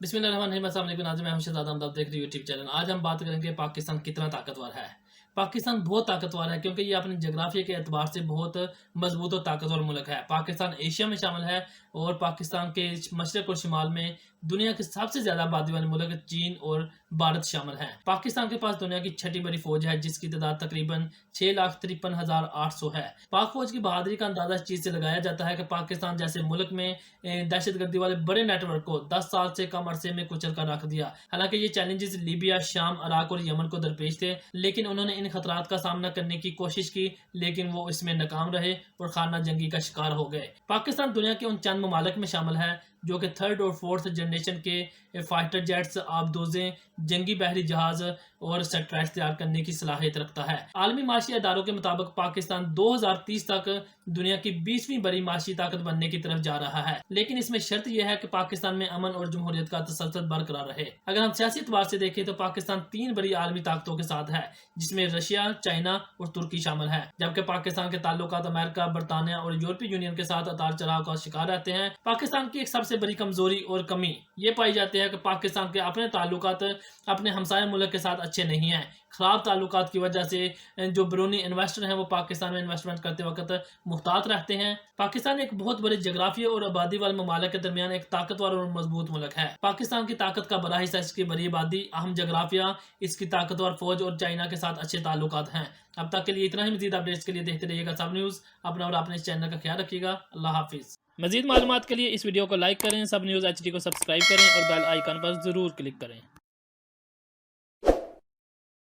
बिस्मिल्लाहिर्रहमानिर्रहीम। अस्सलाम वालेकुम नाज़रीन, मैं हूं शहजाद अहमद, आप देख रहे हैं यूट्यूब चैनल। आज हम बात करेंगे पाकिस्तान कितना ताकतवर है। पाकिस्तान बहुत ताकतवर है क्योंकि ये अपने जोग्राफिया के एतबार से बहुत मजबूत और ताकतवर मुल्क है। पाकिस्तान एशिया में शामिल है और पाकिस्तान के मशरक और शिमाल में दुनिया के सबसे ज्यादा आबादी वाले मुल्क चीन और भारत शामिल हैं। पाकिस्तान के पास दुनिया की छठी बड़ी फौज है जिसकी तादाद तकरीबन 6,53,800 है। पाक फौज की बहादुरी का अंदाजा इस चीज से लगाया जाता है कि पाकिस्तान जैसे मुल्क में दहशतगर्दी वाले बड़े नेटवर्क को 10 साल से कम अरसे में कुचल कर रख दिया। हालांकि ये चैलेंजेस लीबिया, शाम, इराक और यमन को दरपेश थे, लेकिन उन्होंने इन खतरात का सामना करने की कोशिश की, लेकिन वो इसमें नाकाम रहे और खाना जंगी का शिकार हो गए। पाकिस्तान दुनिया के उन चंद ममालिक में शामिल है जो कि थर्ड और फोर्थ जनरेशन के फाइटर जेट्स, आबदोजें, जंगी बहरी जहाज और सैटेलाइट तैयार करने की सलाहियत रखता है। आलमी माशी इदारों के मुताबिक पाकिस्तान 2030 तक दुनिया की 20वीं बड़ी माशी ताकत बनने की तरफ जा रहा है, लेकिन इसमें शर्त यह है कि पाकिस्तान में अमन और जमहूरियत का तसलसल बरकरार रहे। अगर हम सियासी एतबार से देखें तो पाकिस्तान 3 बड़ी आलमी ताकतों के साथ है, जिसमें रशिया, चाइना और तुर्की शामिल है, जबकि पाकिस्तान के ताल्लुकात अमेरिका, बरतानिया और यूरोपीय यूनियन के साथ उतार चढ़ाव का शिकार रहते हैं। पाकिस्तान की एक सबसे बड़ी कमजोरी और कमी ये पाई जाती है कि पाकिस्तान के अपने ताल्लुकात अपने हमसाया मुल्क के साथ अच्छे नहीं हैं। खराब ताल्लुकात की वजह से जो बैरूनी इन्वेस्टर हैं वो पाकिस्तान में इन्वेस्टमेंट करते वक्त मुहतात रहते हैं। पाकिस्तान एक बहुत बड़े जोग्राफिया और आबादी वाले ममालिक के दरमियान एक ताकतवर और मजबूत मुल्क है। पाकिस्तान की ताकत का बड़ा हिस्सा इसकी बड़ी आबादी, अहम जोग्राफिया, इसकी ताकतवर फौज और चाइना के साथ अच्छे ताल्लुकात हैं। अब तक के लिए इतना ही। मजीद अपडेट्स के लिए देखते रहिएगा सब न्यूज़। अपना और अपने इस चैनल का ख्याल रखिएगा। अल्लाह हाफिज़। मजीद मालूमात के लिए इस वीडियो को लाइक करें, सब न्यूज़ HD को सब्सक्राइब करें और बेल आइकन पर ज़रूर क्लिक करें।